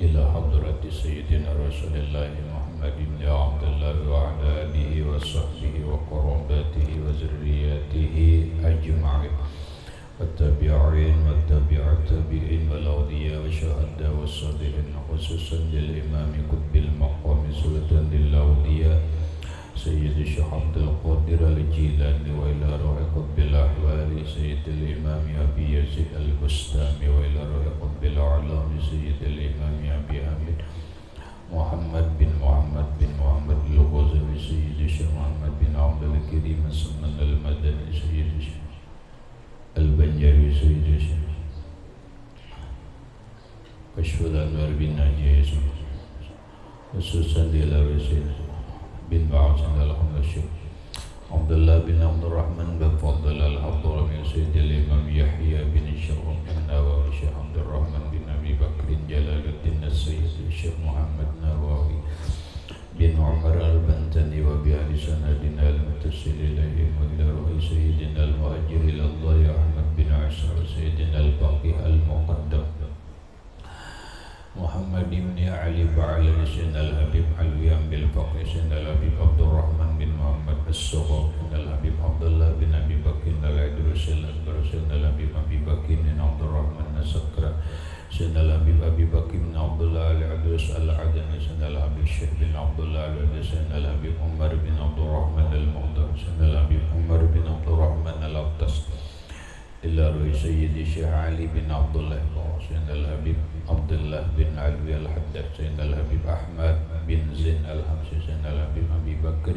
إلى حضرة سيدنا رسول الله محمد بن عبد الله وعلى آله وصحبه وقراباته وذرياته أجمعين والتابعين والتابع التابعين والأولياء والشهداء والصالحين خصوصا للإمام قطب المقام سلطان الأولياء سيد الشيخ عبد القادر الجيلاني وإلى روح قطب الأحوال سيد الإمام أبي يزيد البستامي وإلى روح قطب الأعلام سيد الإمام أبي حامد محمد بن الغزالي سيد الشيخ محمد بن عبد الكريم السمن المدني سيد الشيخ البنجاري سيد الشيخ كشف الأنوار بن ناجي خصوصا للرسول بن بعث الشيخ عبد الله بن عبد الرحمن بن فضل الحضرمي سيد الإمام يحيى بن الشرف النووي الشيخ عبد الرحمن بن أبي بكر جلال الدين السيد الشيخ محمد نووي بن عمر البنتني وبأهل سندنا المتصل إليهم وإلى روح سيدنا المهاجر إلى الله أحمد بن عيسى وسيدنا الباقي المقدم محمد بن علي بعلي سيدنا الحبيب علوي بالفقه سيدنا الحبيب عبد الرحمن بن محمد الصغر سيدنا الحبيب عبد الله بن أبي بكر العدروس الأكبر سيدنا الحبيب أبي بكر بن عبد الرحمن السكرة سيدنا الحبيب أبي بكر بن عبد الله العدروس العدني سيدنا الحبيب الشيخ بن عبد الله العدروس سيدنا الحبيب عمر بن عبد الرحمن المهدر سيدنا الحبيب عمر بن عبد الرحمن الأبطس إلى روي سيد الشيخ علي بن عبد الله سيدنا الحبيب عبد الله بن علوي الحداد سيدنا الحبيب أحمد بن زين الحمصي سيدنا الحبيب أبي بكر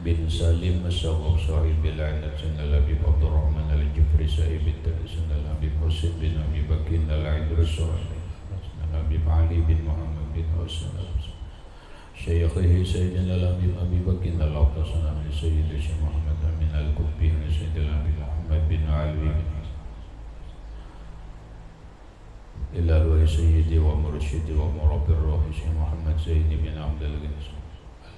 بن سالم الصغر صاحب العنب سيدنا الحبيب عبد الرحمن الجفري صاحب التالي سيدنا الحبيب حسين بن أبي بكر العدروس سيدنا الحبيب علي بن محمد بن حسين شيخه سيدنا الحبيب أبي بكر العباس من سيد الشيخ محمد من القطبي سيدنا الحبيب محمد بن علوي إلى روح سيدي ومرشدي ومربي الروح شيخ محمد سيد بن عبد الغني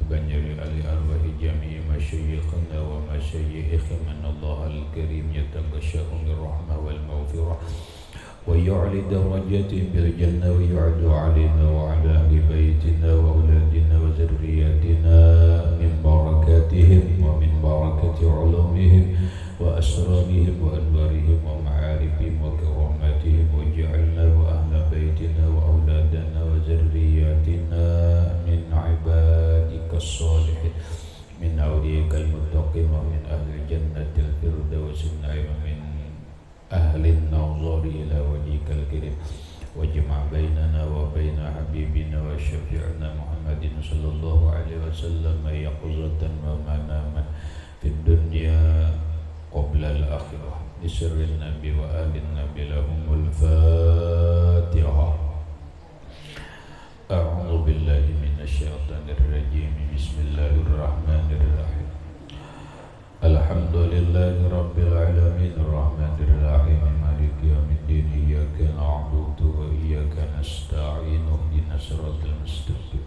البنجري علي أرواح جميع مشايخنا ومشايخ من الله الكريم يتغشاهم بالرحمة والمغفرة ويعلي درجاتهم بالجنة ويعد علينا وعلى أهل بيتنا وأولادنا وذرياتنا من بركاتهم ومن بركة علومهم وأسرارهم وأنوارهم ومعارفهم وكراماتهم واجعلنا وأهل بيتنا وأولادنا وذرياتنا من عبادك الصالحين من أوليائك المتقين ومن أهل الجنة الفردوس النعيم ومن أهل النظر إلى وجهك الكريم واجمع بيننا وبين حبيبنا وشفيعنا محمد صلى الله عليه وسلم يقظة ومناما في الدنيا قبل الآخرة بسر النبي وآل النبي لهم الفاتحة. أعوذ بالله من الشيطان الرجيم بسم الله الرحمن الرحيم الحمد لله رب العالمين الرحمن الرحيم مالك يوم الدين إياك نعبد وإياك نستعين اهدنا الصراط المستقيم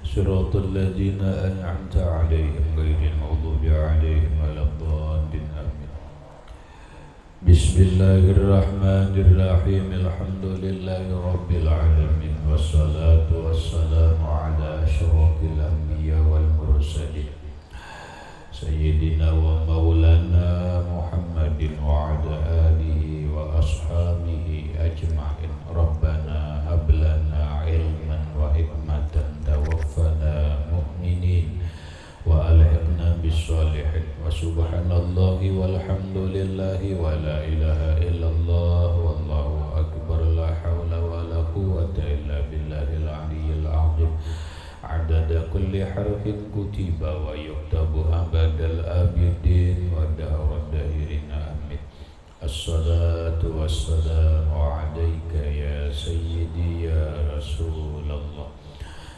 صراط الذين أنعمت عليهم غير المغضوب عليهم ولا الضالين آمين. بسم الله الرحمن الرحيم الحمد لله رب العالمين والصلاة والسلام على أشرف الأنبياء والمرسلين سيدنا ومولانا محمد وعلى آله وأصحابه أجمعين. ربنا هب لنا علما وحكمة توفنا مؤمنين وألحقنا بالصالحين وسبحان الله والحمد لله ولا إله إلا الله والله أكبر لا حول ولا قوة إلا بالله العلي العظيم عدد كل حرف كتب ويكتب أبد الآبدين ودهر الداهرين آمين. الصلاة والسلام عليك يا سيدي يا رسول الله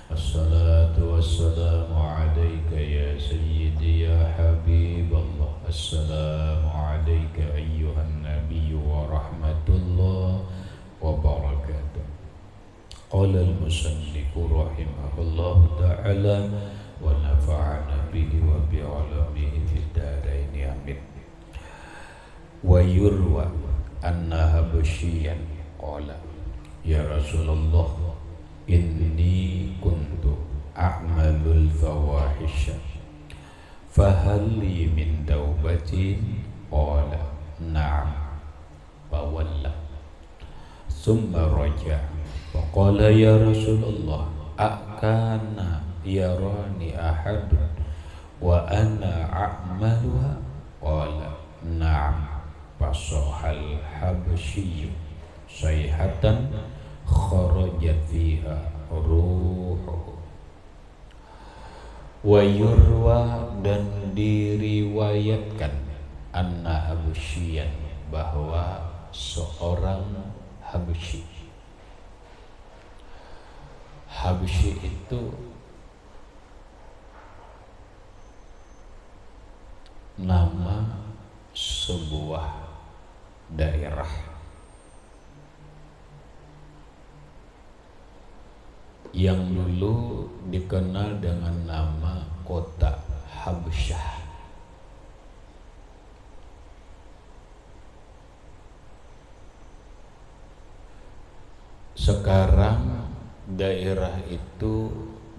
الصلاة والسلام عليك يا سيدي يا حبيب الله السلام عليك أيها النبي ورحمة الله وبركاته. قال المصنف رحمه الله تعالى ونفعنا به وبعلمه في الدارين آمين. ويروى أن هبشيا قال Ya Rasulullah, inni kuntu a'malul fawahisha fahal li min taubatin? Qala na'am. Fawalla summa raja faqala ya Rasulullah, akana yarani ahadun wa ana a'maluha? Qala na'am. Fasahal habsyi sayhatan kharajat fiha ruhuhu. Wa yurwa, dan diriwayatkan, anna habsyian, bahwa seorang Habsyi. Habsyi itu nama sebuah daerah yang dulu dikenal dengan nama kota Habsyah. Sekarang daerah itu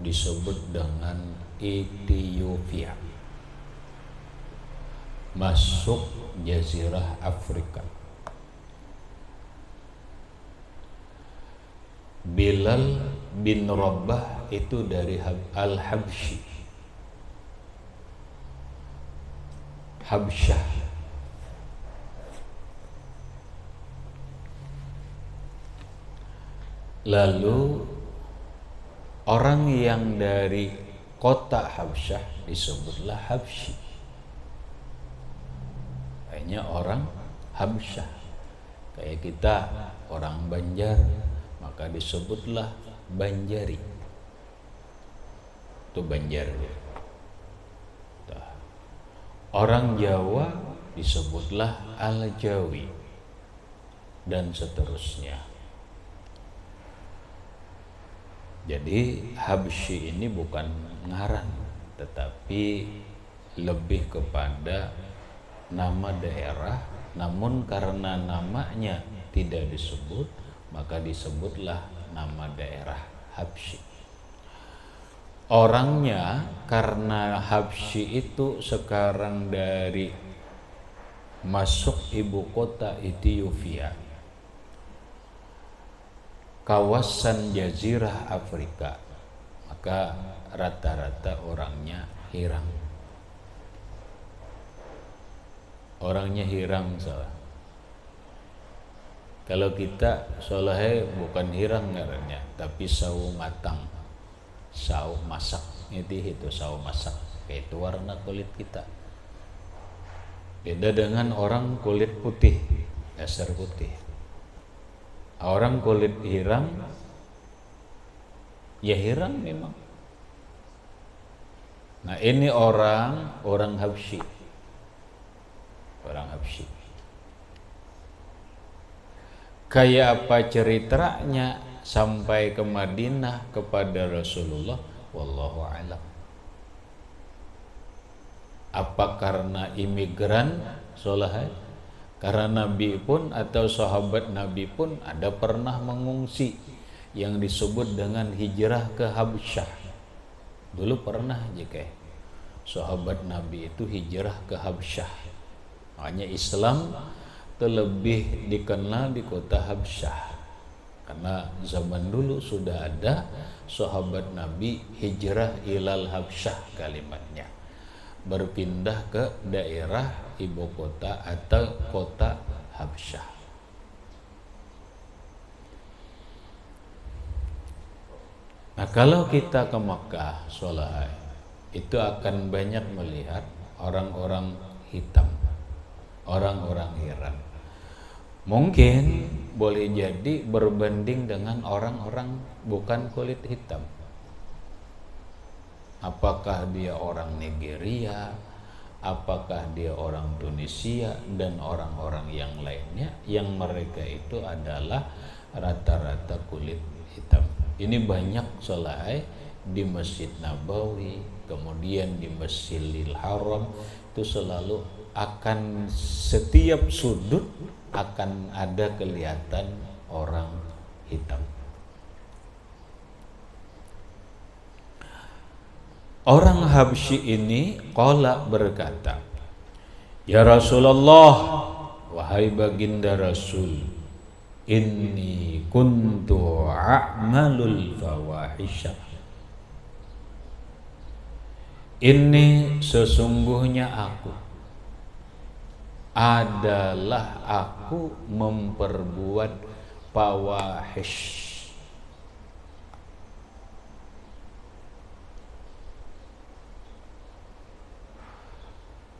disebut dengan Ethiopia, masuk Jazirah Afrika. Bilal bin Rabah itu dari Al-Habsyi, Habsyah. Lalu orang yang dari kota Habsyah disebutlah Habsyi. Kayaknya orang Habsyah. Kayak kita orang Banjar, maka disebutlah Banjari. Itu Banjar. Orang Jawa disebutlah Al-Jawi, dan seterusnya. Jadi Habsyi ini bukan ngaran, tetapi lebih kepada nama daerah. Namun karena namanya tidak disebut, maka disebutlah nama daerah Habsyi. Orangnya, karena Habsyi itu sekarang dari masuk ibu kota Ethiopia, kawasan Jazirah Afrika, maka rata-rata orangnya Hirang. Orangnya Hirang salah. Kalau kita Solahe bukan Hirang ngarannya, tapi sawo matang, sawo masak. Itu sawo masak. Kayak itu warna kulit kita. Beda dengan orang kulit putih, dasar putih. Orang kulit Hirang, ya Hirang memang. Nah ini orang Habsyi, orang Habsyi. Kayak apa ceritanya sampai ke Madinah kepada Rasulullah, wallahu a'lam. Apa karena imigran Solahai? Karena Nabi pun atau sahabat Nabi pun ada pernah mengungsi yang disebut dengan hijrah ke Habsyah. Dulu pernah jika sahabat Nabi itu hijrah ke Habsyah. Makanya Islam terlebih dikenal di kota Habsyah. Karena zaman dulu sudah ada sahabat Nabi hijrah ilal Habsyah kalimatnya. Berpindah ke daerah ibu kota atau kota Habsyah. Nah kalau kita ke Makkah, Solahai, itu akan banyak melihat orang-orang hitam, orang-orang Iran. Mungkin boleh jadi berbanding dengan orang-orang bukan kulit hitam. Apakah dia orang Nigeria, apakah dia orang Tunisia, dan orang-orang yang lainnya yang mereka itu adalah rata-rata kulit hitam. Ini banyak Solahai di Masjid Nabawi, kemudian di Masjidil Haram, itu selalu akan setiap sudut akan ada kelihatan orang hitam. Orang Habsyi ini qala berkata, ya Rasulullah, wahai baginda Rasul, inni kuntu a'malul fawahisha. Ini sesungguhnya aku adalah aku memperbuat fawahish.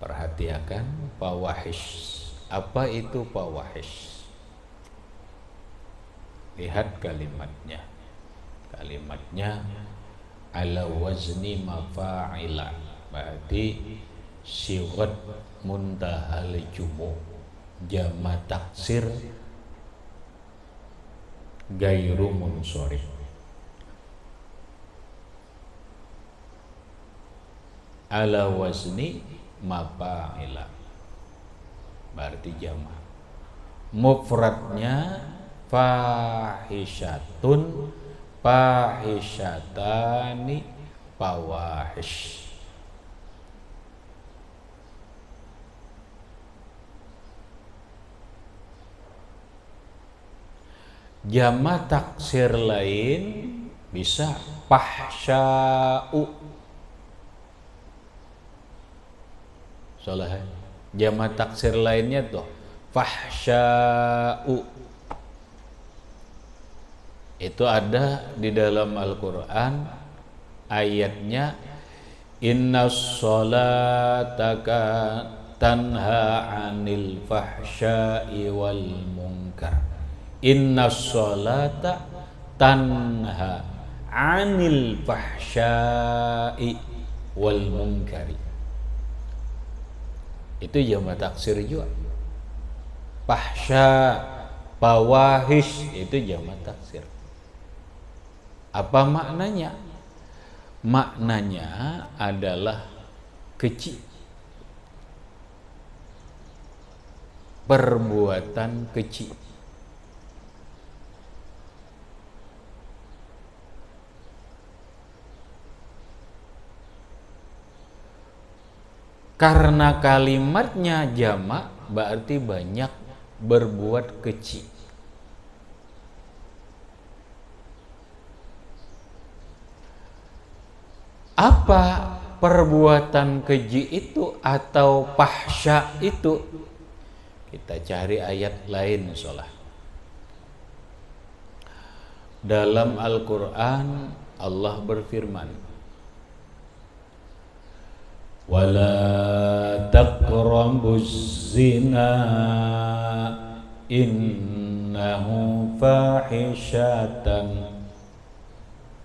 Perhatikan fawahish. Apa itu fawahish? Lihat kalimatnya. Kalimatnya ala wazni mafa'ila, berarti sigat muntahal jumu, jama taksir gairu munsorif. Ala wazni mafa'ila berarti jama. Mufradnya fahishatun, fahishatani, fawahish. Jama taksir lain bisa fahsya'u. Salah. Jama taksir lainnya tuh fahsya'u. Itu ada di dalam Al-Qur'an ayatnya, innas sholata tanha 'anil fahsya'i wal munkar. Innas sholata tanha 'anil fahsya'i wal munkari. Itu jama taksir juga. Fahsya, fawahish itu jama taksir. Apa maknanya? Maknanya adalah keji, perbuatan keji. Karena kalimatnya jamak berarti banyak berbuat keji. Apa perbuatan keji itu atau fahsya itu? Kita cari ayat lain insyaallah. Dalam Al-Qur'an Allah berfirman, wala taqrabuz zina innahu fahishatan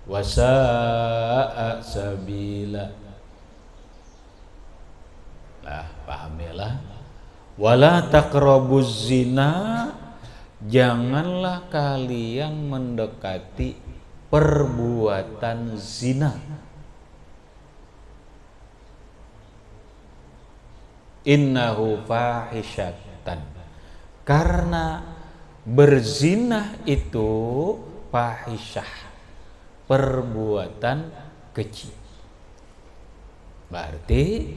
wasa'a sabila. Nah, pahamilah. Wala taqrabuz zina, janganlah kalian mendekati perbuatan zina. Innahu fahishatan, karena berzina itu fahisyah, perbuatan keji. Berarti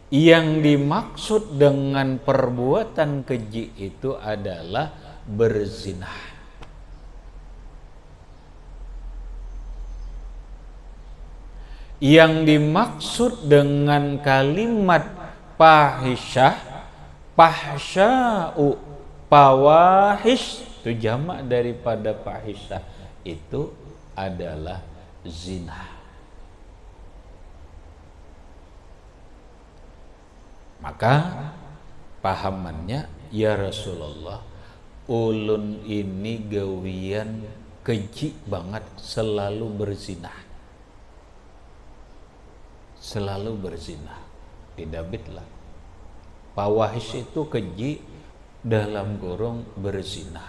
yang dimaksud dengan perbuatan keji itu adalah berzina. Yang dimaksud dengan kalimat fahisyah, fahsya'u, fawahish itu jamak daripada fahisyah, itu adalah zina. Maka pahamannya, ya Rasulullah, ulun ini gawian keji banget, selalu berzina. Selalu berzina. Didabitlah. Fawahish itu keji dalam kurung berzina.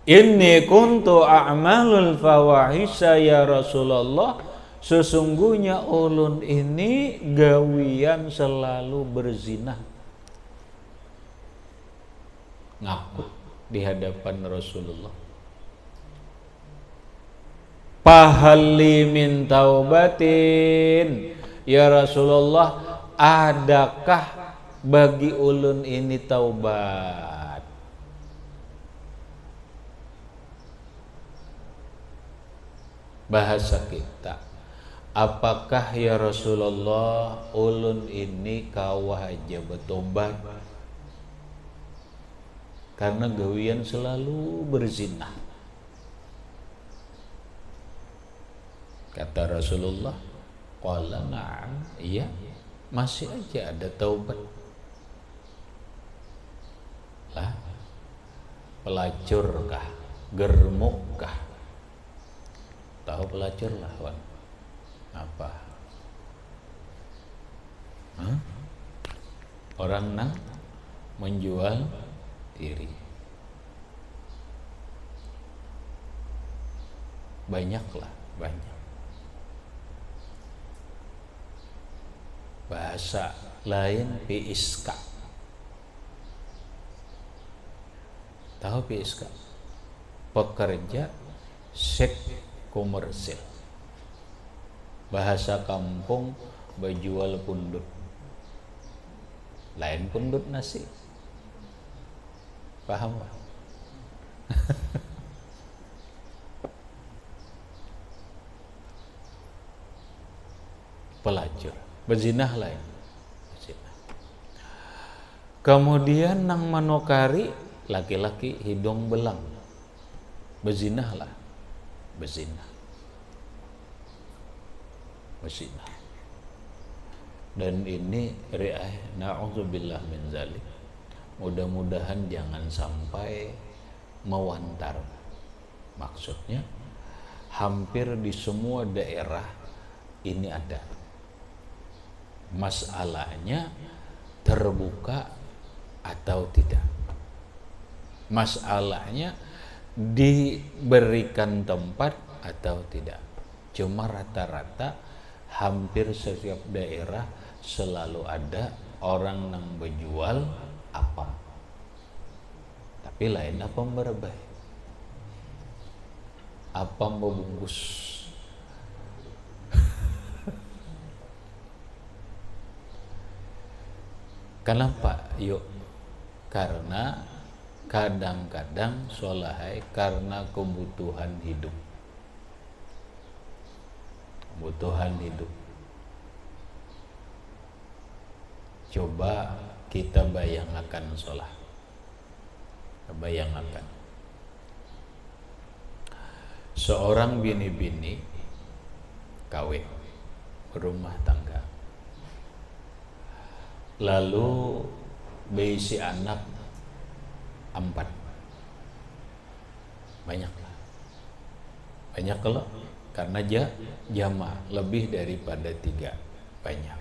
Inni kuntu a'malul fawahisha ya Rasulullah, sesungguhnya ulun ini gawian selalu berzina. ngaku di hadapan Rasulullah, "Pahalli min taubatin." Ya Rasulullah, adakah bagi ulun ini taubat? Bahasa kita, apakah ya Rasulullah ulun ini kawah aja bertobat karena gawian selalu berzina? Kata Rasulullah, qala na'am, iya, masih aja ada taubat. Lah, pelacur kah, germuk kah? Tahu pelacur lah, Wan? Apa? Hah? Orang nang menjual diri. Banyaklah, banyak. Bahasa lain PSK. Tahu PSK? Pekerja seks komersil. Bahasa kampung berjual pundut. Lain pundut nasi. Paham Pak? Pelacur, berzinah lain. Berzinah. Kemudian nang manokari, laki-laki hidung belang, berzinah lah, berzinah, berzinah. Dan ini na'udzubillah min zalik. Mudah-mudahan jangan sampai mewantar. Maksudnya hampir di semua daerah ini ada. Masalahnya terbuka atau tidak. Masalahnya diberikan tempat atau tidak. Cuma rata-rata hampir setiap daerah selalu ada orang yang berjual apa. Tapi lain apa berbah. Apa membungkus. Kenapa? Yuk, karena kadang-kadang solahai karena kebutuhan hidup. Kebutuhan hidup. Coba kita bayangkan sholah. Bayangkan. Seorang bini-bini kawin, berumah tangga. Lalu berisi anak 4. Banyaklah. Banyak kalau karena jama lebih daripada 3. Banyak.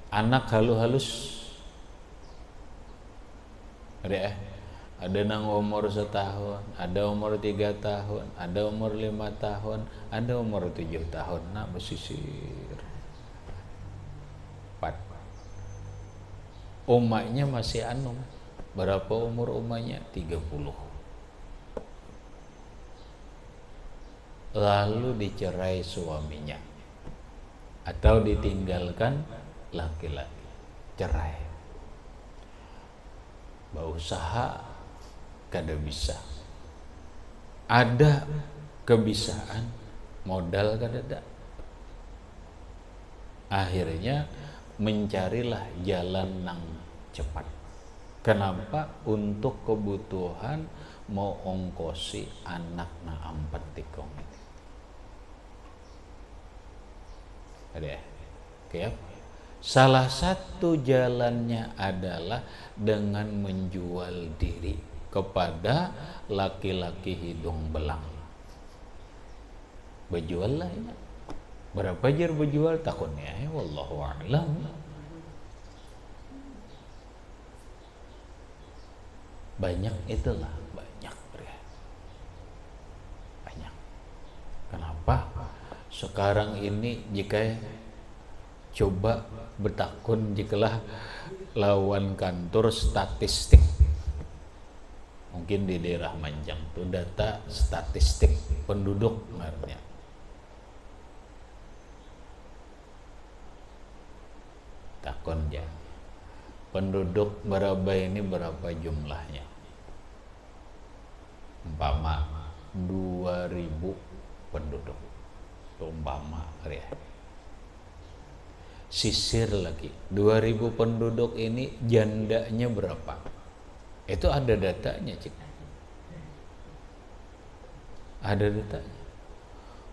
Anak halus-halus. Ada nang umur 1 tahun, ada umur 3 tahun, ada umur 5 tahun, ada umur 7 tahun. Nah, bersisir. 4. Umaknya masih anum. Berapa umur umaknya? 30. Lalu dicerai suaminya atau ditinggalkan laki-laki, cerai. Berusaha kada bisa. Ada kebisaan, modal kada ada. Akhirnya mencarilah jalan yang cepat. Kenapa? Untuk kebutuhan mau ongkosi anak na 4 tikong ini. Ada? Oke. Salah satu jalannya adalah dengan menjual diri kepada laki-laki hidung belang. Berjual lah ya. Berapa jar berjual tahunnya? Wallahu a'lam. Banyak itulah, banyak. Banyak. Kenapa? Sekarang ini jika coba bertakun jikalah lawan kantor statistik Mungkin di daerah Manjang itu data statistik penduduk sebenarnya. Takon ya. Penduduk berapa ini berapa jumlahnya? Umpama 2000 penduduk. Umpama ya. Sisir lagi 2000 penduduk ini jandanya berapa? Itu ada datanya, Cik. Ada datanya.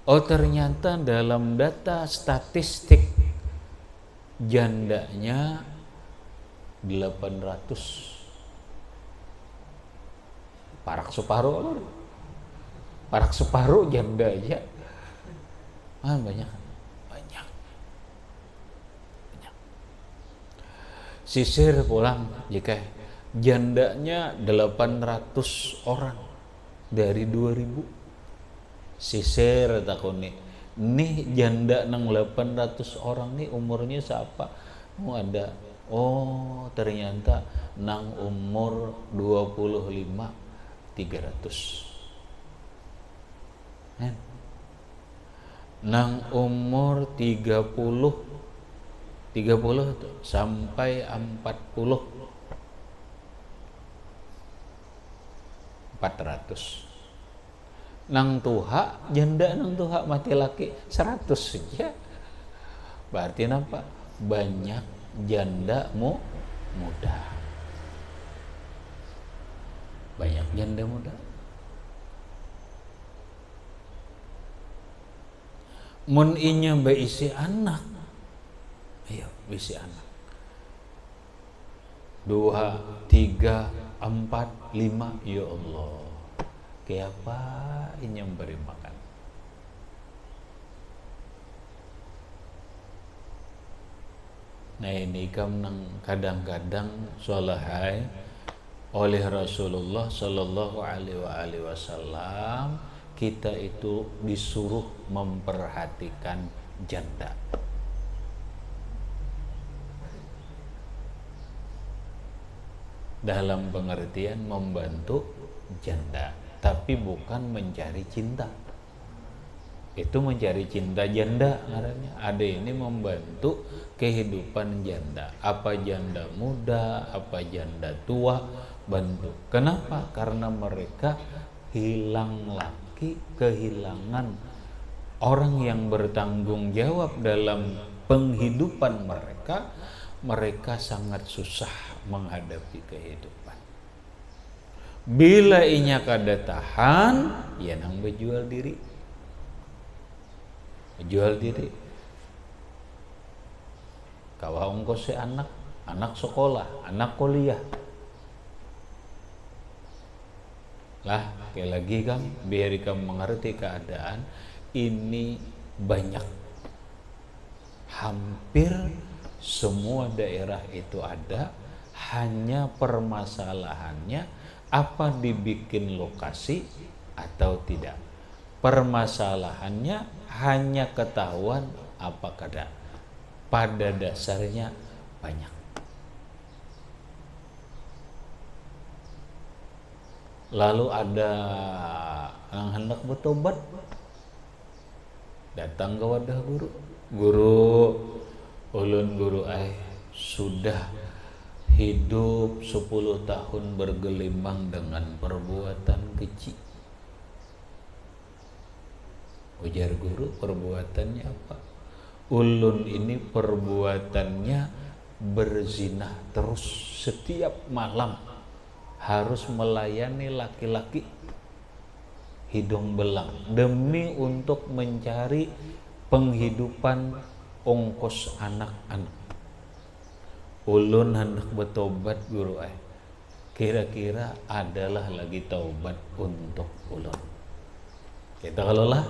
Oh, ternyata dalam data statistik jandanya 800. Parak separuh janda aja. Banyak. Sisir pulang jika jandanya 800 orang dari 2000. Sisir takoni, nih janda nang 800 orang nih umurnya siapa? Ada. Oh, ternyata nang umur 25 300. Nang umur 30 sampai 40 400. Nang tuha janda nang tuha mati laki 100 saja. Berarti nampak banyak janda muda. Banyak janda muda. Mun inya beisi anak. Ayo bisi anak 2, 3, 4, 5. Ya Allah, kayak apa ini yang beri makan? Nah ini kadang-kadang solahai oleh Rasulullah Sallallahu Alaihi Wasallam, kita itu disuruh memperhatikan janda. Dalam pengertian membantu janda, tapi bukan mencari cinta. Itu mencari cinta janda ngarannya. Ada ini membantu kehidupan janda. Apa janda muda, apa janda tua, bantu. Kenapa? Karena mereka hilang laki, kehilangan orang yang bertanggung jawab dalam penghidupan mereka. Mereka sangat susah menghadapi kehidupan. Bila inya kada tahan, ya nang berjual diri. Jual diri. Kawa ongkos anak sekolah, anak kuliah. Lah, sekali lagi kan, biar kamu mengerti keadaan ini banyak. Hampir semua daerah itu ada, hanya permasalahannya apa dibikin lokasi atau tidak. Permasalahannya hanya ketahuan apa kada. Pada dasarnya banyak. Lalu ada yang hendak bertobat, datang ke wadah guru, ulun guru sudah hidup 10 tahun bergelimang dengan perbuatan keji. Ujar guru, perbuatannya apa? Ulun ini perbuatannya berzina terus, setiap malam harus melayani laki-laki hidung belang demi untuk mencari penghidupan ongkos anak-anak. Ulun hendak bertobat guru kira-kira adalah lagi taubat untuk ulun. Kita kalau lah,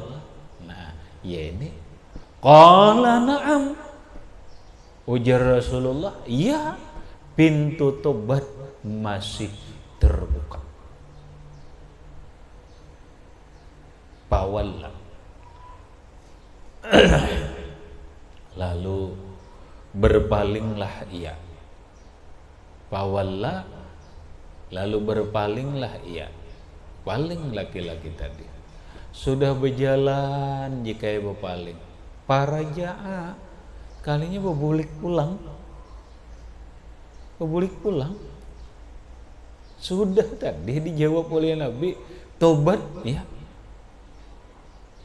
nah ya ini qala na'am, ujar Rasulullah, ya, pintu tobat masih terbuka. Pawalla lalu berpalinglah ia. Pawalla Lalu berpalinglah ia, paling laki-laki tadi. Sudah berjalan jika ia berpaling. Paraja'a, kalinya berbulik pulang. Berbulik pulang. Sudah tadi dijawab oleh Nabi, tobat ya.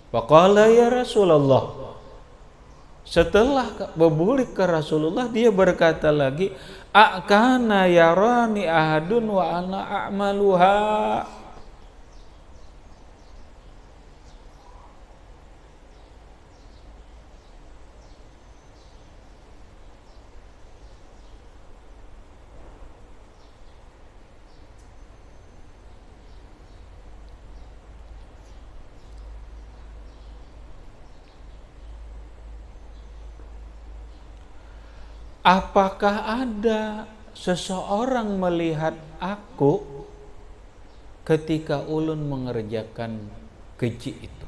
Faqala ya Rasulullah. Setelah berbulik ke Rasulullah, dia berkata lagi, akana yarani ahadun wa ana a'maluha. Apakah ada seseorang melihat aku ketika ulun mengerjakan keji itu?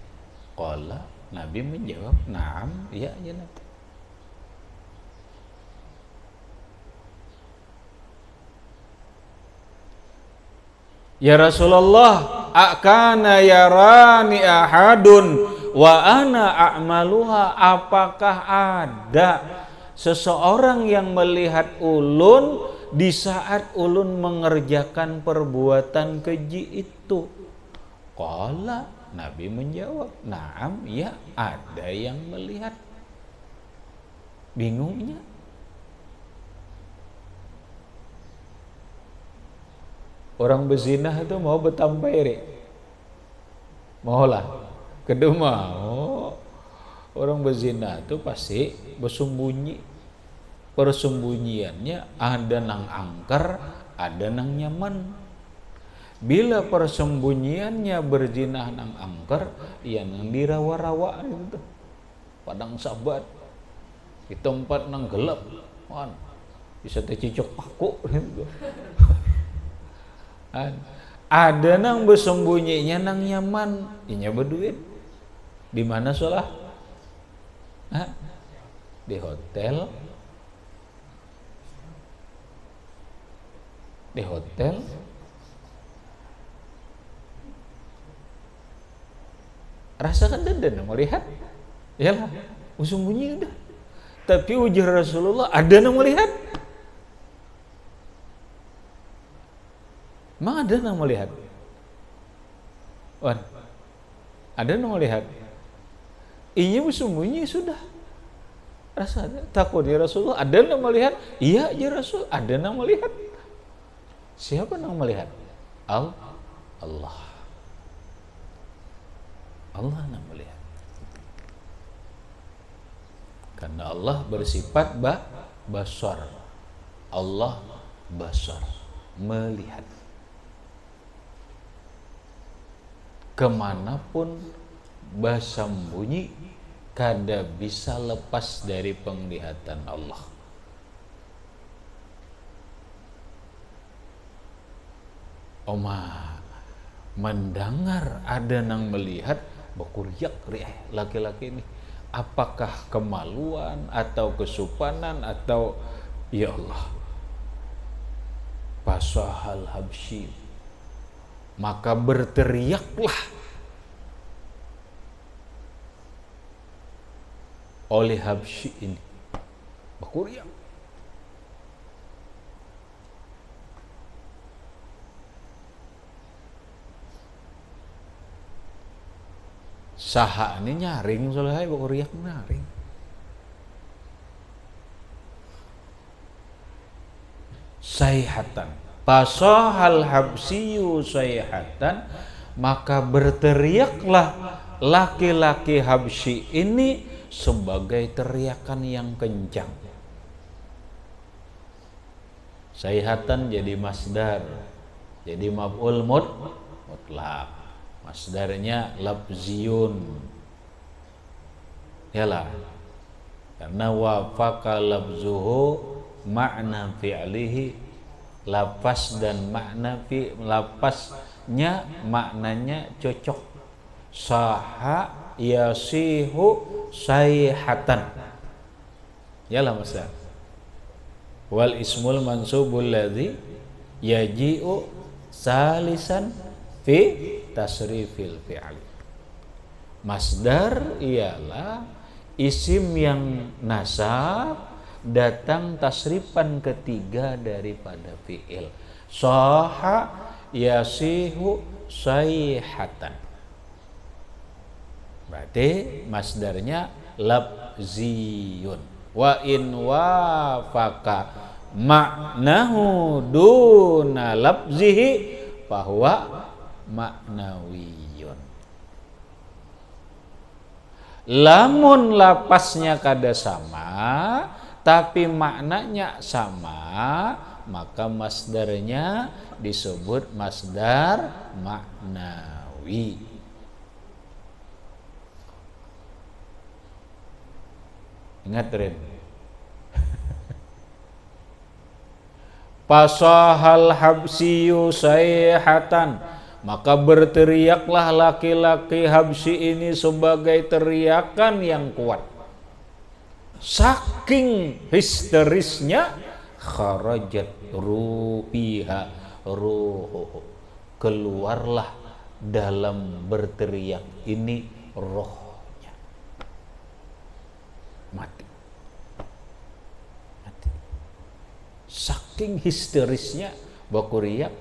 Qala, Nabi menjawab, "Na'am, ya Nabi." Ya Rasulullah, akana yarani ahadun wa ana a'maluha. Apakah ada seseorang yang melihat ulun di saat ulun mengerjakan perbuatan keji itu? Qala, Nabi menjawab, "Na'am, ya ada yang melihat." Bingungnya, orang berzina itu mau bertampai, maulah, kedua mau. Orang berzina itu pasti bersembunyi. Persembunyiannya ada nang angker, ada nang nyaman. Bila persembunyiannya berzina nang angker, ya nang dirawa-rawa itu. Padang sabat. Di tempat nang gelap, kan bisa tercicok paku gitu. Ada nang bersembunyinya nang nyaman, inya berduit. Di mana solah? Di hotel, rasakan dan melihat, yalah, sembunyi udah. Tapi ujar Rasulullah, ada yang melihat? Memang ada yang melihat? Wan, ada yang melihat? Inya bersembunyi sudah. Rasa takut ya Rasulullah, ada yang melihat? Iya ya Rasul, ada yang melihat. Siapa yang melihat? Allah. Allah yang melihat. Karena Allah bersifat basar. Allah basar, melihat. Kemanapun bersembunyi, kada bisa lepas dari penglihatan Allah. Mendengar ada nang melihat, berkuriak laki-laki ini. Apakah kemaluan atau kesupanan atau ya Allah, Fasahal Habsyi, maka berteriaklah oleh Habsyi ini, berkuriak. Saha ini nyaring soalnya berkuriak nyaring. Sayhatan, fasahal habsiyu sayhatan, maka berteriaklah laki-laki Habsyi ini sebagai teriakan yang kencang. Sayhatan jadi masdar, jadi maf'ul mutlaq. Masdarnya labziyun. Yalah. Karena wafaqa labzuhu makna fi'lihi, lafaz dan makna fi, lafaznya maknanya cocok. Saha yasihu sayhatan. Yalah masdar. Wal ismul mansubul ladzi yaji'u salisan fi tasrifil fi'li. Masdar ialah isim yang nasab datang tasrifan ketiga daripada fi'il. Saha yasihu sayhatan. Berarti masdarnya labziyun. Wa in wafaka ma'nahu duna labzihi fahuwa ma'nawiyun. Lamun lapasnya kada sama tapi maknanya sama, maka masdarnya disebut masdar maknawi. Ingat Ren. Pasahal habsiyu sayhatan, maka berteriaklah laki-laki Habsyi ini sebagai teriakan yang kuat. Saking histerisnya, kharajat ruhiha ruhuhu, keluarlah dalam berteriak ini rohnya. Mati. Saking histerisnya bakuriak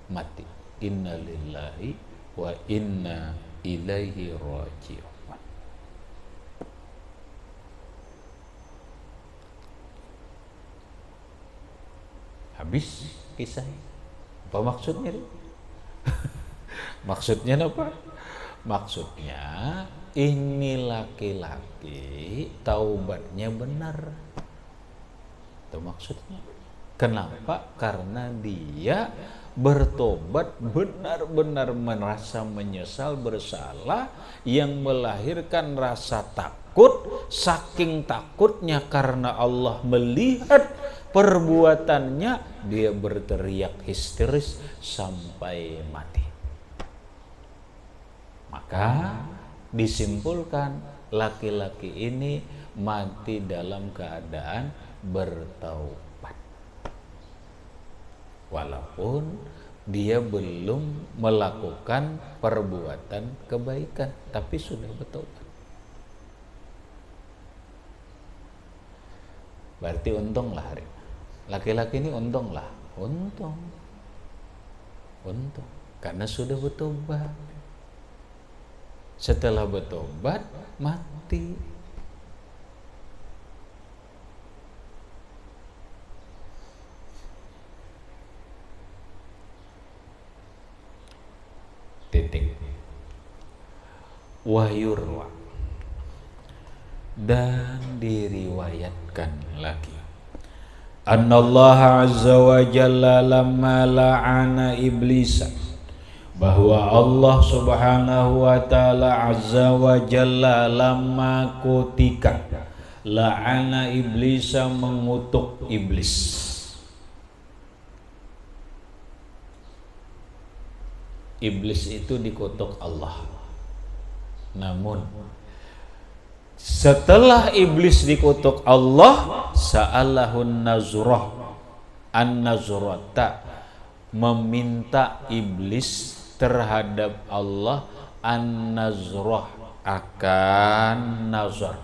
mati. Inna lillahi wa inna ilaihi raji'un. Habis kisahnya. Apa maksudnya? Maksudnya apa? Maksudnya ini laki-laki taubatnya benar. Itu maksudnya. Kenapa? Karena dia bertobat benar-benar merasa menyesal bersalah yang melahirkan rasa takut. Saking takutnya karena Allah melihat perbuatannya, dia berteriak histeris sampai mati. Maka disimpulkan laki-laki ini mati dalam keadaan bertaubat. Walaupun dia belum melakukan perbuatan kebaikan, tapi sudah bertobat. Berarti untunglah hari ini. Laki-laki ini untunglah, untung, karena sudah bertobat. Setelah bertobat mati. Titik. Wayurwa, dan diriwayatkan lagi, annallaha azza wa jalla lamma la'ana iblisa, bahwa Allah subhanahu wa ta'ala azza wa jalla lamma kutika la'ana iblisa, mengutuk iblis. Iblis itu dikutuk Allah. Namun setelah iblis dikutuk Allah, sa'alahun nazrah an-nazrata, meminta iblis terhadap Allah an-nazrah, akan nazar.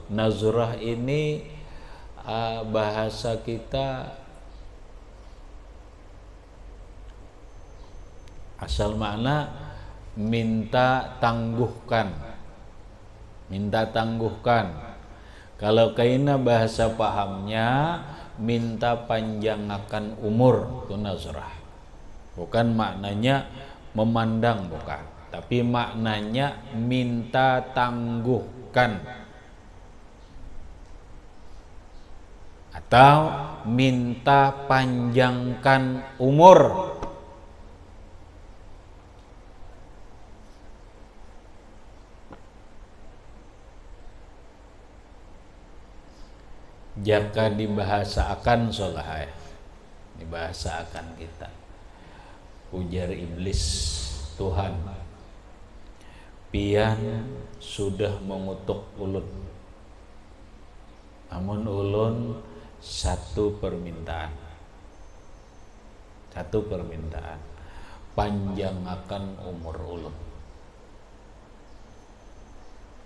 Nazrah ini bahasa kita asal makna minta tangguhkan. Kalau kaina bahasa pahamnya minta panjangkan umur, itu nazrah. Bukan maknanya memandang, bukan, tapi maknanya minta tangguhkan atau minta panjangkan umur. Jika dibahasakan solahai, dibahasakan kita, ujar iblis, Tuhan, pian sudah mengutuk ulun, namun ulun satu permintaan. Satu permintaan, panjangkan umur ulun.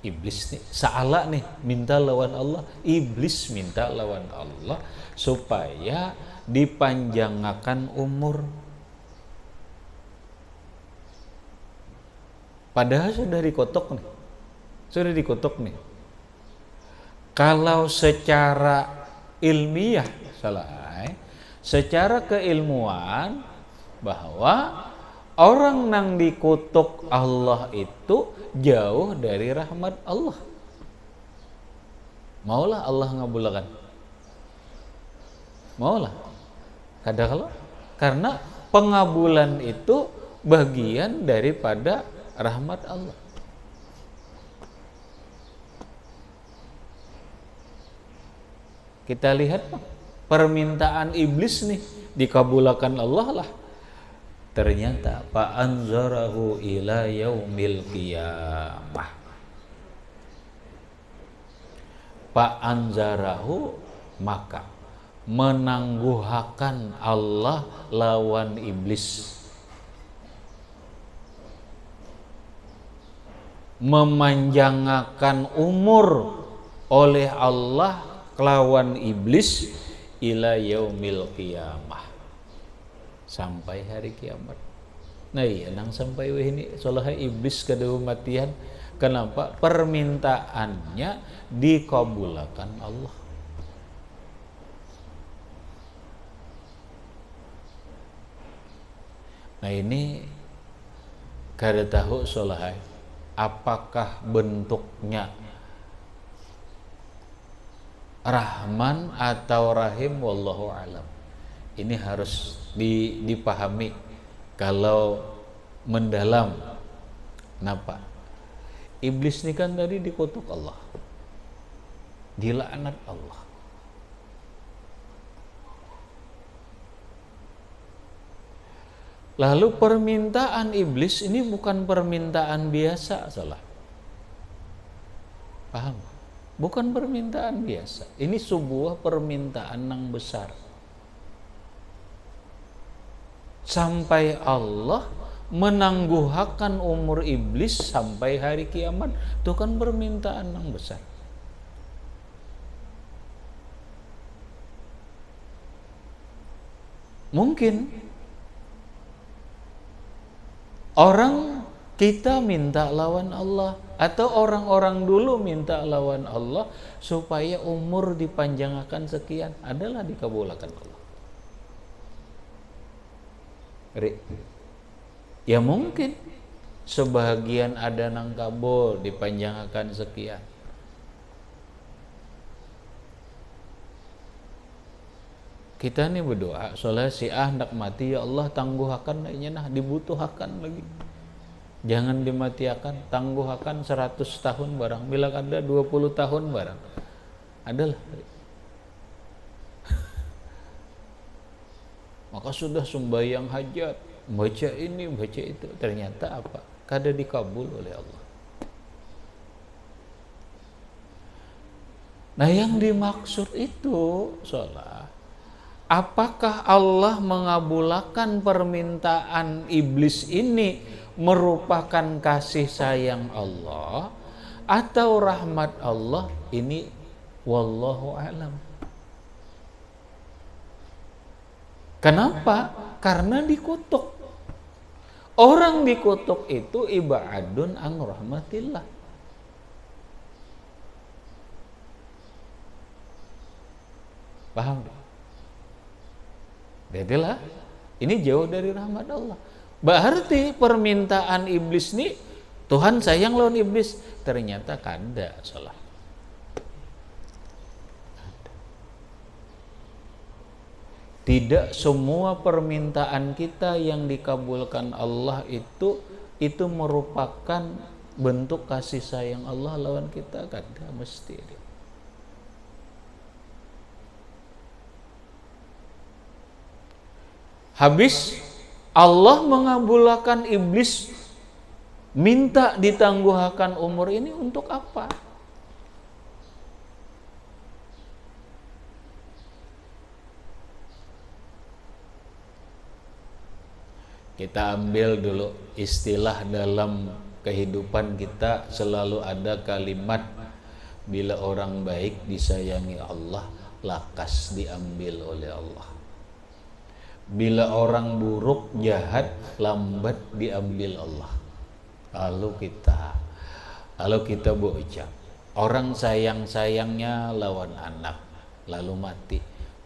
Iblis nih, salah nih, minta lawan Allah. Iblis minta lawan Allah supaya dipanjangkan umur. Padahal sudah dikutuk nih. Sudah dikutuk nih. Kalau secara ilmiah, secara keilmuan bahwa orang nang dikutuk Allah itu jauh dari rahmat Allah. Maulah Allah ngabulakan. Maulah. Kadang kalau karena pengabulan itu bagian daripada rahmat Allah. Kita lihat permintaan iblis nih dikabulkan Allah lah. Ternyata fa anzarahu ila yaumil qiyamah. Fa anzarahu, maka menangguhakan Allah lawan iblis. Memanjangkan umur oleh Allah kelawan iblis ila yaumil qiyamah, sampai hari kiamat. Nah iya nang sampai ini soalnya iblis kedua matian. Kenapa? Permintaannya dikabulkan Allah. Nah ini kada tahu soalnya apakah bentuknya Rahman atau Rahim, wallahu alam. Ini harus dipahami kalau mendalam. Kenapa? Iblis ini kan tadi dikutuk Allah, dilaknat Allah. Lalu permintaan iblis ini bukan permintaan biasa, salah. Paham? Bukan permintaan biasa. Ini sebuah permintaan yang besar. Sampai Allah menangguhkan umur iblis sampai hari kiamat. Itu kan permintaan yang besar. Mungkin orang kita minta lawan Allah, atau orang-orang dulu minta lawan Allah supaya umur dipanjangkan sekian, adalah dikabulkan Allah. Ya mungkin sebagian ada nang kabul dipanjangkan sekian. Kita nih berdoa, soalnya si hendak mati, ya Allah tangguhakan nah dibutuhkan lagi. Jangan dimatiakan, tangguhakan 100 tahun barang. Bila ada 20 tahun barang. Adalah. Maka sudah sembahyang hajat, baca ini, baca itu. Ternyata apa? Kada dikabul oleh Allah. Nah yang dimaksud itu, soalnya, apakah Allah mengabulkan permintaan iblis ini merupakan kasih sayang Allah atau rahmat Allah? Ini wallahu alam. Kenapa? Karena dikutuk. Orang dikutuk itu ibadun an rahmatillah. Paham? Jadilah ini jauh dari rahmat Allah. Berarti permintaan iblis nih, Tuhan sayang lawan iblis, ternyata kada salah. Tidak semua permintaan kita yang dikabulkan Allah itu merupakan bentuk kasih sayang Allah lawan kita, kada mesti. Habis Allah mengabulkan iblis minta ditangguhkan umur ini untuk apa? Kita ambil dulu istilah dalam kehidupan kita, selalu ada kalimat bila orang baik disayangi Allah, lakas diambil oleh Allah. Bila orang buruk jahat, lambat diambil Allah. Kalau kita berucap, orang sayangnya lawan anak, lalu mati,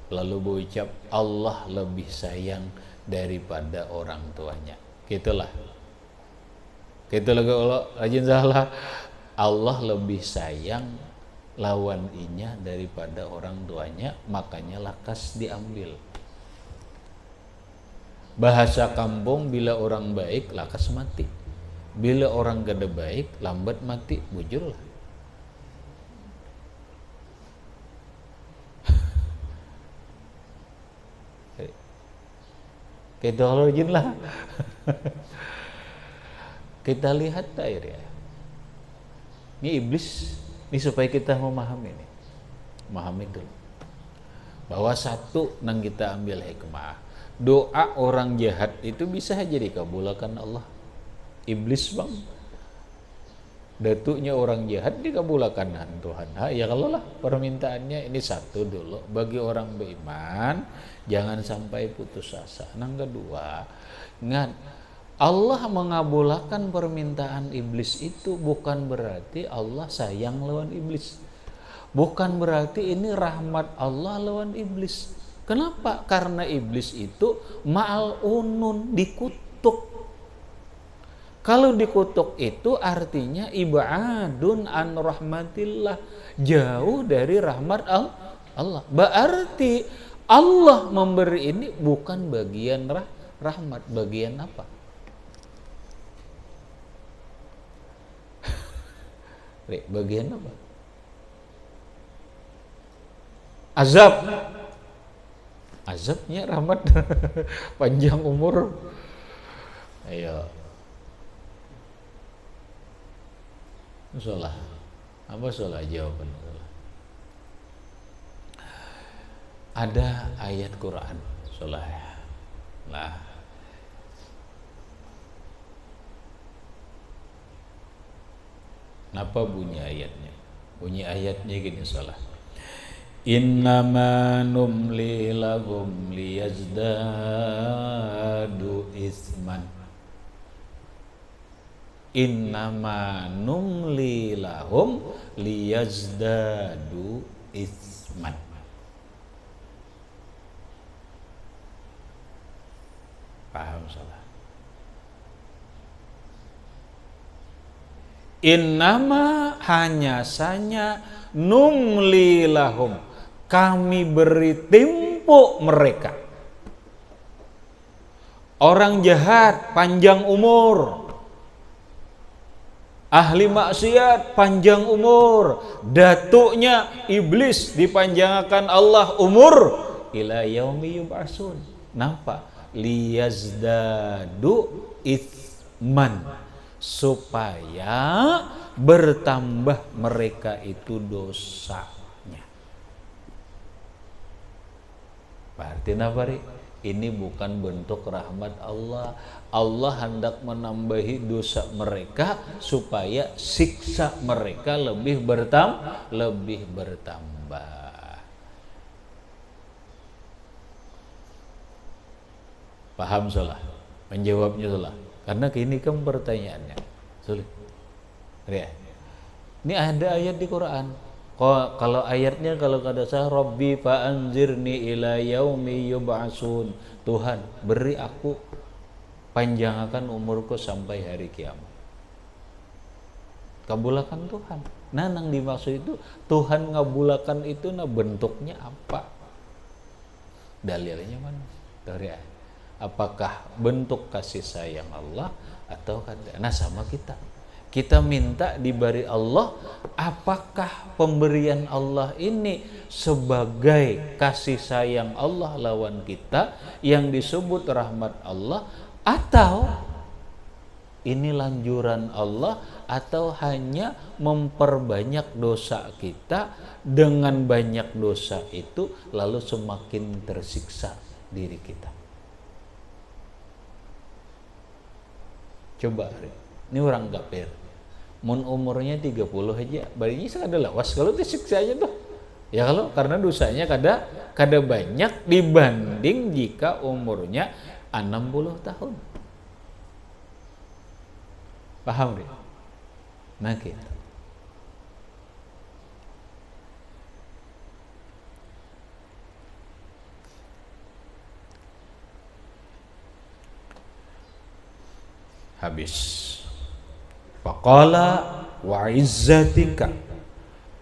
lalu berucap Allah lebih sayang daripada orang tuanya. Gitulah. Kita lagi Allah rajin salah. Allah lebih sayang lawan inya daripada orang tuanya, makanya lakas diambil. Bahasa kampung, bila orang baik lakas mati, bila orang gede baik lambat mati, bujur lah. Kita rajin lah. Kita lihat air ya. Ini iblis, ini supaya kita memahami ini. Memahami dulu. Bahwa satu nang kita ambil hikmah. Doa orang jahat itu bisa aja dikabulkan Allah. Iblis bang. Datuknya orang jahat dikabulkan Tuhan. Ya kalau lah permintaannya ini satu dulu. Bagi orang beriman, jangan sampai putus asa. Yang kedua, ingat, Allah mengabulkan permintaan iblis itu bukan berarti Allah sayang lawan iblis. Bukan berarti ini rahmat Allah lawan iblis. Kenapa? Karena iblis itu ma'al-unun, dikutuk. Kalau dikutuk itu artinya ibadun an rahmatillah, jauh dari rahmat Allah. Berarti Allah memberi ini bukan bagian rahmat, bagian apa? Bagian apa? Azab. Azabnya rahmat. Panjang umur. Ayo. Salah. Apa salah jawaban? Ada ayat Quran. Salah. Nah. Apa bunyi ayatnya? Bunyi ayatnya gini, salah. Innama numli lahum liyazdadu isman. Innama numli lahum liyazdadu isman. Paham salah? Innama hanya saja numli lahum, kami beri tempo mereka. Orang jahat panjang umur, ahli maksiat panjang umur, datuknya iblis dipanjangkan Allah umur ila yaumi yub'atsun. Napa? Liyazdadu itsman, supaya bertambah mereka itu dosanya. Berarti napa? Ini bukan bentuk rahmat Allah. Allah hendak menambahi dosa mereka supaya siksa mereka lebih bertambah. Paham salah? Menjawabnya salah. Karena ini kan pertanyaannya sulit. Ya. Ini ada ayat di Quran. Kalau ayatnya, kalau kata saya, Rabbi fa'anzirni ila yaumi yub'atsun. Tuhan, beri aku, panjangkan umurku sampai hari kiamat. Kabulakan Tuhan. Nah, nang dimaksud itu Tuhan ngabulakan itu, nah bentuknya apa? Dalilnya mana? Ya. Apakah bentuk kasih sayang Allah atau kada? Nah, sama kita. Kita minta diberi Allah, apakah pemberian Allah ini sebagai kasih sayang Allah lawan kita yang disebut rahmat Allah, atau ini lanjuran Allah, atau hanya memperbanyak dosa kita, dengan banyak dosa itu lalu semakin tersiksa diri kita. Coba, ini orang kafir. Mun umurnya 30 aja, barunya sekada lawas kalau disiksa aja tuh. Ya kalau karena dosanya kada banyak dibanding jika umurnya 60 tahun. Paham deh? Nah gitu. Habis. Faqala wa izzatika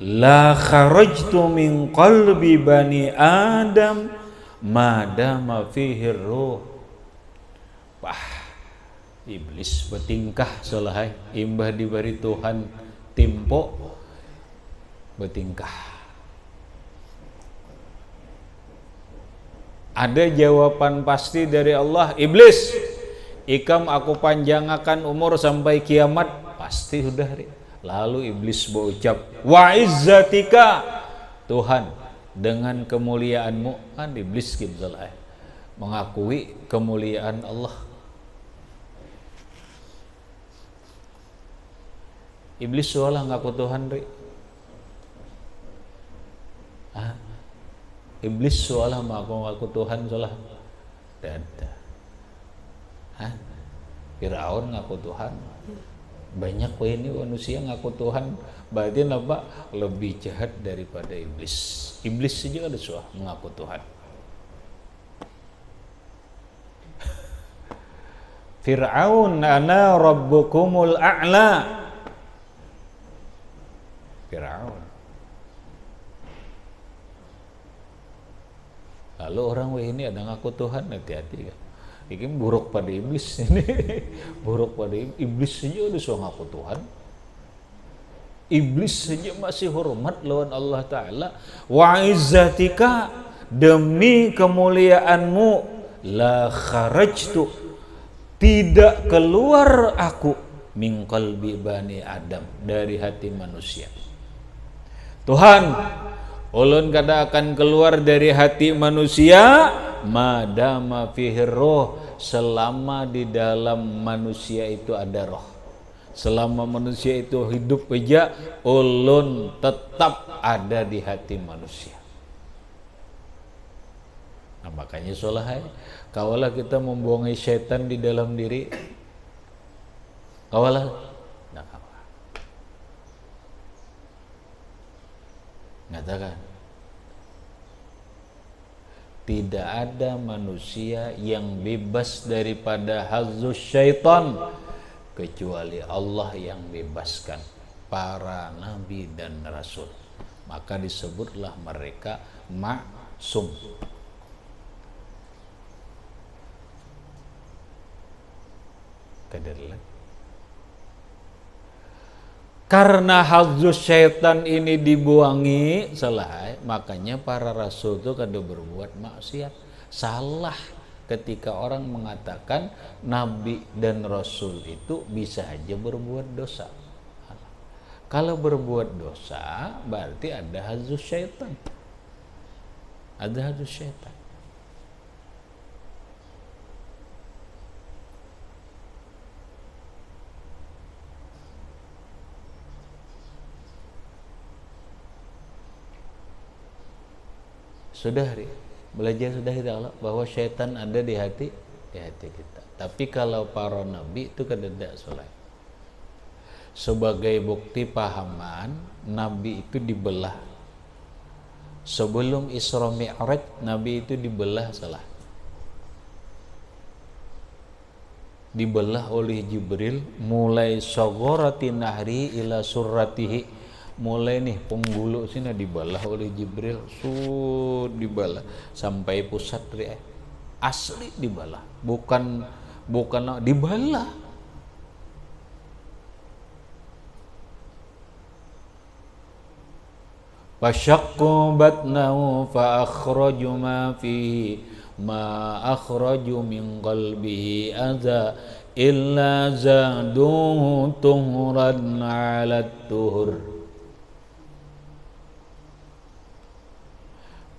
la kharajtu min qalbi bani Adam madama fihi ruh. Wah, iblis bertingkah solahai imbah diberi Tuhan timpo bertingkah. Ada jawaban pasti dari Allah, iblis, ikam aku panjangkan umur sampai kiamat, pasti sudah. Lalu iblis berucap, wa izzatika, Tuhan dengan kemuliaanmu. Kan iblis kimsalah mengakui kemuliaan Allah. Iblis seolah ngaku Tuhan, Iblis seolah ngaku Tuhan, seolah dada. Firaun ngaku Tuhan. Banyak ini manusia ngaku Tuhan, berarti apa? Lebih jahat daripada iblis. Iblis saja ada suah mengaku Tuhan. Fir'aun ana rabbukumul a'la. Fir'aun. Lalu orang ini ada ngaku Tuhan, hati-hati kan. Ini buruk pada iblis ini. Buruk pada iblis saja udah suah ngaku Tuhan. Iblis saja masih hormat lawan Allah Ta'ala. Wa izzatika, demi kemuliaanmu, la kharajtu, tidak keluar aku min qalbi bani Adam, dari hati manusia. Tuhan, ulun kada akan keluar dari hati manusia madama fihi roh, selama di dalam manusia itu ada roh. Selama manusia itu hidup aja, ulun tetap ada di hati manusia. Nah, makanya solahai, kawalah kita membuangi setan di dalam diri, kawalah, nah kawalah. Ngatakan, tidak ada manusia yang bebas daripada hazus syaitan kecuali Allah yang bebaskan, para nabi dan rasul. Maka disebutlah mereka maksum. Karena hazus syaitan ini dibuangi, salah, makanya para rasul itu kada berbuat maksiat. Salah ketika orang mengatakan nabi dan rasul itu bisa aja berbuat dosa. Kalau berbuat dosa berarti ada hazus syaitan. Ada hazus syaitan. Sudah belajar sudah kita bahwa syaitan ada di hati kita. Tapi kalau para nabi itu kada soleh. Sebagai bukti pahaman, nabi itu dibelah. Sebelum Isra Mi'raj, nabi itu dibelah salah. Dibelah oleh Jibril mulai sagharati nahri ila surratihi. Mulai nih penggulu sini dibalah oleh Jibril, dibalah sampai pusat asli dibalah, bukan dibalah. Fashaqqu batnahu fa akhraju ma fihi ma akhraju min qalbihi adza illa zaduhu tuhran ala tuhur.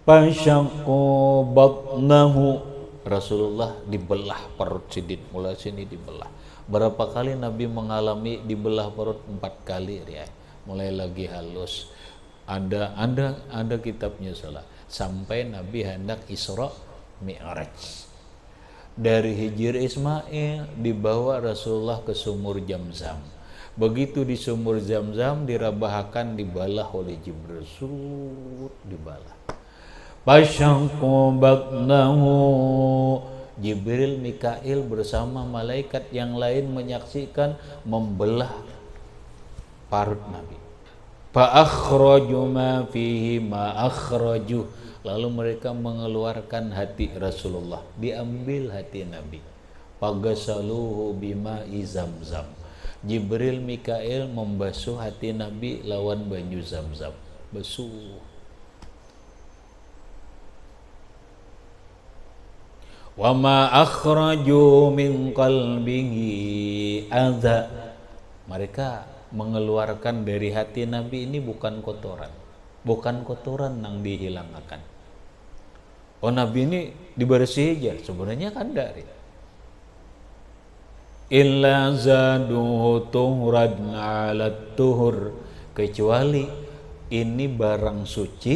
Fashaqqu batnahu, Rasulullah dibelah perut sidin, mulai sini dibelah. Berapa kali Nabi mengalami dibelah perut? 4 kali ya. Mulai lagi halus. Ada kitabnya salah. Sampai Nabi hendak Isra Mi'raj. Dari Hijr Ismail dibawa Rasulullah ke sumur Zamzam. Begitu di sumur Zamzam dirabahkan, dibalah oleh Jibril, dibalah. Pasyaqqa batnahu, Jibril, Mikail bersama malaikat yang lain menyaksikan membelah parut Nabi. Fa akhraju ma fihi ma akhraju, lalu mereka mengeluarkan hati Rasulullah, diambil hati Nabi. Pagasaluhu bima'i Zamzam, Jibril, Mikail membasuh hati Nabi lawan banyu Zamzam, basuh. Wa ma akhraju min qalbihi adza, mereka mengeluarkan dari hati Nabi ini bukan kotoran yang dihilangkan. Oh, Nabi ini dibersih aja, sebenarnya kan dari illa zaduhu tuhran ala tuhur, kecuali ini barang suci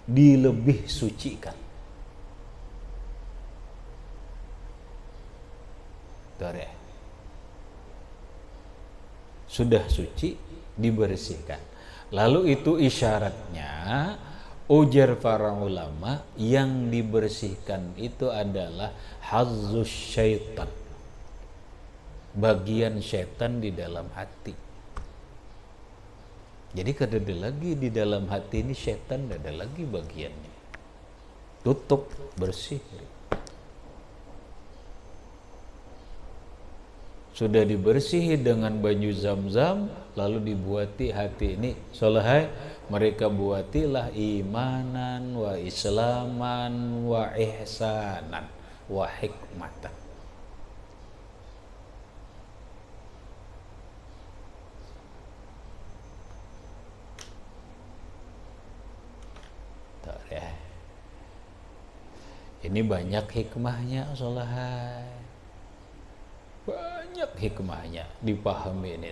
dilebih sucikan. Dari sudah suci dibersihkan. Lalu itu isyaratnya, ujar para ulama, yang dibersihkan itu adalah hazzus syaitan, bagian syaitan di dalam hati. Jadi kada ada lagi di dalam hati ini syaitan, tidak ada lagi bagiannya. Tutup, bersih. Sudah dibersihi dengan banyu Zamzam, lalu dibuati hati ini solehai, mereka buatilah imanan wa islaman wa ihsanan wa hikmatan. Ini banyak hikmahnya solehai. Banyak hikmahnya, dipahami ini.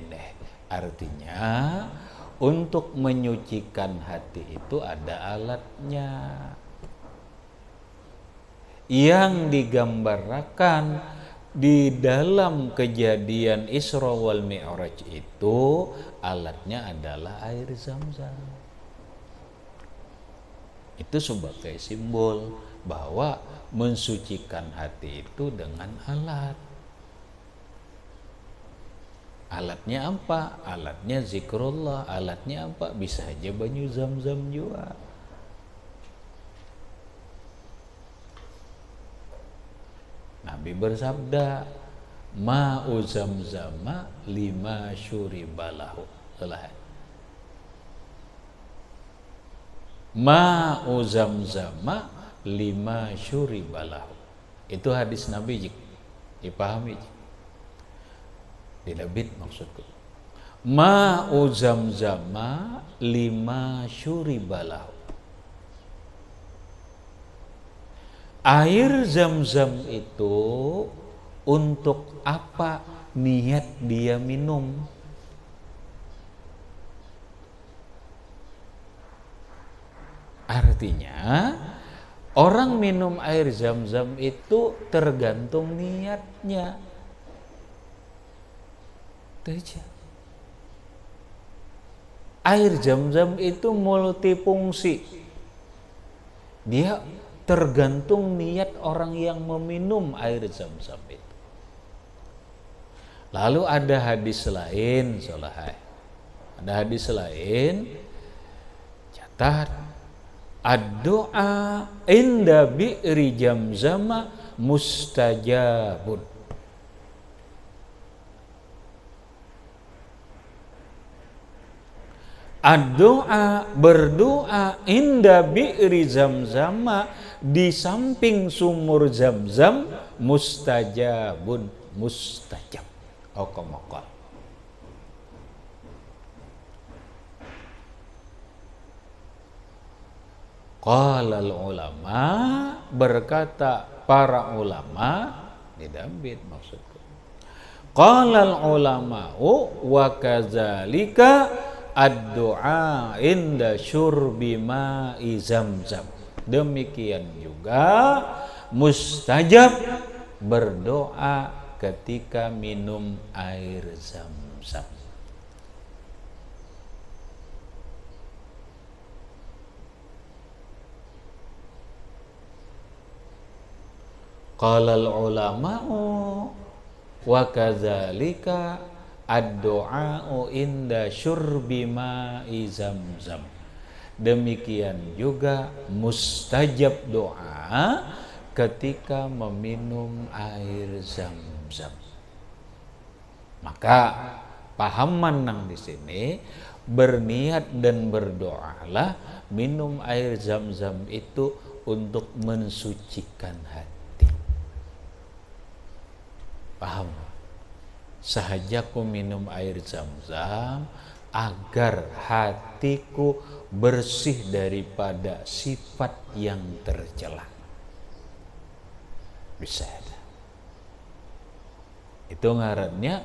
Artinya untuk menyucikan hati itu ada alatnya yang digambarkan di dalam kejadian Isra wal Mi'raj. Itu alatnya adalah air Zamzam. Itu sebagai simbol bahwa mensucikan hati itu dengan alat. Alatnya apa? Alatnya zikrullah. Alatnya apa? Bisa aja banyu Zamzam juga. Nabi bersabda, ma'u zamzama lima syuribalahu. Ma'u zamzama lima syuribalahu. Itu hadis Nabi, dipahami. Dilebit maksudku. Ma'u zamzama lima syuribalahu. Air Zamzam itu untuk apa niat dia minum? Artinya orang minum air Zamzam itu tergantung niatnya. Air Zamzam itu multifungsi. Dia tergantung niat orang yang meminum air Zamzam itu. Lalu ada hadis lain, ada hadis lain, catat, ad-du'a inda bi'ri Zamzam mustajabun. Ad-du'a, berdoa, inda bi'ri Zamzam, di samping sumur Zamzam, mustajabun, mustajab. Okomokol. Qalal ulama, berkata para ulama, didambit maksudku, Qalal ulama'u wa kadzalika ad-du'a inda syurbi ma'i zamzam. Demikian juga mustajab berdoa ketika minum air zam-zam. Qalal ulama'u wa kadzalika ad-du'a'u inda syurbi ma'i zamzam. Demikian juga mustajab doa ketika meminum air zam-zam. Maka pahaman nang di sini berniat dan berdoalah minum air zam-zam itu untuk mensucikan hati. Paham? Sahajaku minum air zam-zam agar hatiku bersih daripada sifat yang tercela. Bisa ada. Itu ngarannya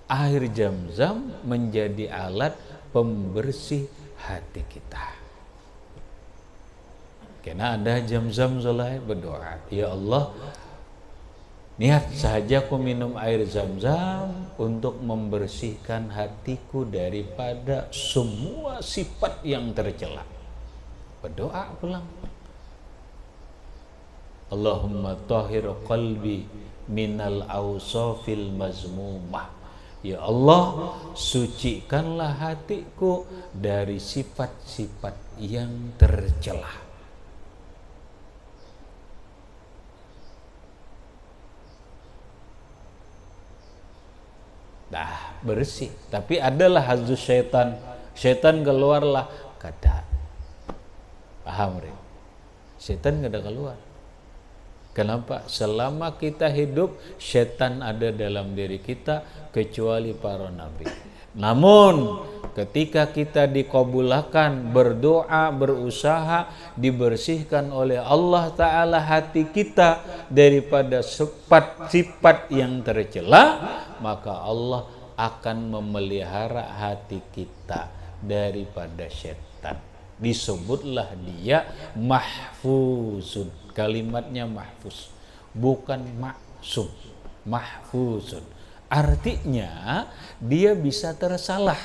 air zam-zam menjadi alat pembersih hati kita. Karena ada zam-zam soleh berdoa, ya Allah, niat saja aku minum air zam-zam untuk membersihkan hatiku daripada semua sifat yang tercela. Berdoa pulang. Allahumma tahhir qalbi minal awsafil mazmumah. Ya Allah, sucikanlah hatiku dari sifat-sifat yang tercela. Dah bersih, tapi adalah hazus syaitan. Syaitan keluarlah kada. Paham, Rin? Syaitan kada keluar. Kenapa? Selama kita hidup, syaitan ada dalam diri kita kecuali para nabi. Namun ketika kita dikabulkan, berdoa, berusaha, dibersihkan oleh Allah Ta'ala hati kita daripada sifat-sifat yang tercela, maka Allah akan memelihara hati kita daripada syaitan. Disebutlah dia mahfuzun. Kalimatnya mahfuz, bukan maksum. Mahfuzun artinya dia bisa tersalah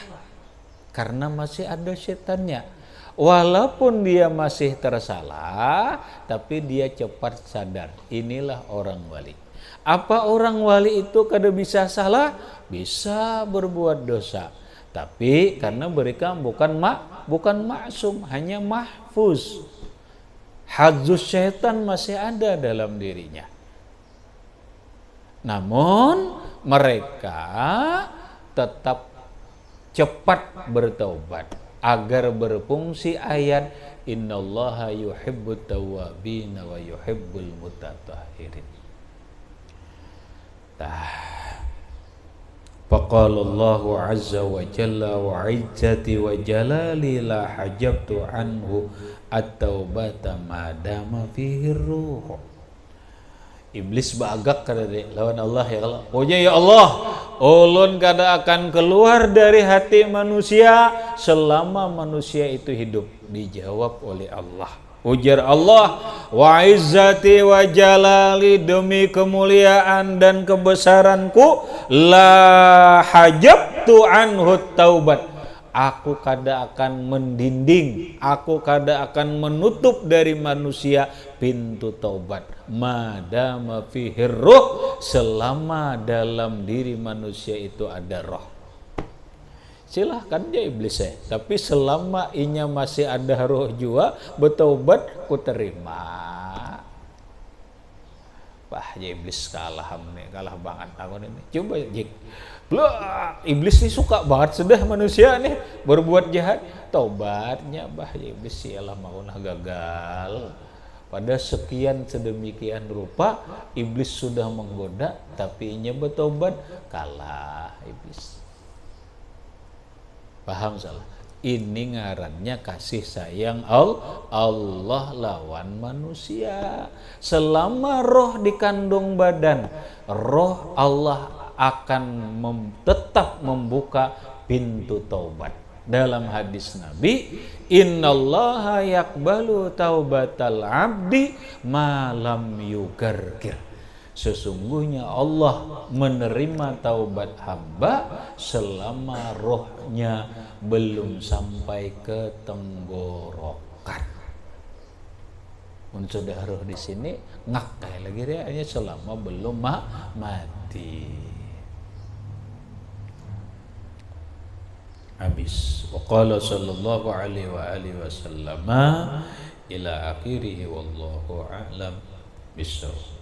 karena masih ada setannya. Walaupun dia masih tersalah, tapi dia cepat sadar. Inilah orang wali. Apa orang wali itu kada bisa salah? Bisa berbuat dosa. Tapi karena mereka bukan maksum, hanya mahfuz. Hazus syaitan masih ada dalam dirinya. Namun mereka tetap cepat bertaubat agar berfungsi ayat innallaha yuhibbut tawwabin wa yuhibbul mutatahhirin. Faqala Allahu azza wa jalla wa izzati wa jalali la hajabtu anhu at-taubata madama fihi ruh. Iblis bagak kada lawan Allah, ya Allah. Pokoknya ya Allah, ulun kada akan keluar dari hati manusia selama manusia itu hidup. Dijawab oleh Allah. Ujar Allah, wa izzati wa jalali, demi kemuliaan dan kebesaranku, la hajabtu anhu taubat. Aku kada akan mendinding, aku kada akan menutup dari manusia pintu taubat. Madama fihi ruh, selama dalam diri manusia itu ada roh. Silahkan dia iblis ya, tapi selama inya masih ada roh jua, bertaubat ku terima. Wah, ya iblis kalah banget aku ini. Coba jik. Blah, iblis ini suka banget sudah manusia nih berbuat jahat. Taubatnya bah ya iblis ialah maulah gagal. Pada sekian sedemikian rupa iblis sudah menggoda, tapi inya bertobat, kalah iblis. Paham salah? Ini ngarannya kasih sayang Allah lawan manusia. Selama roh dikandung badan, roh Allah akan tetap membuka pintu taubat. Dalam hadis Nabi, innallaha yaqbalu taubatal abdi ma lam yugargir. Sesungguhnya Allah menerima taubat hamba selama rohnya belum sampai ke tenggorokan. Sudah roh di sini ngakai lagi dia selama belum mati. Habis. Wa qala sallallahu alaihi wa alihi wasallam ila akhirih wallahu a'lam bissawab.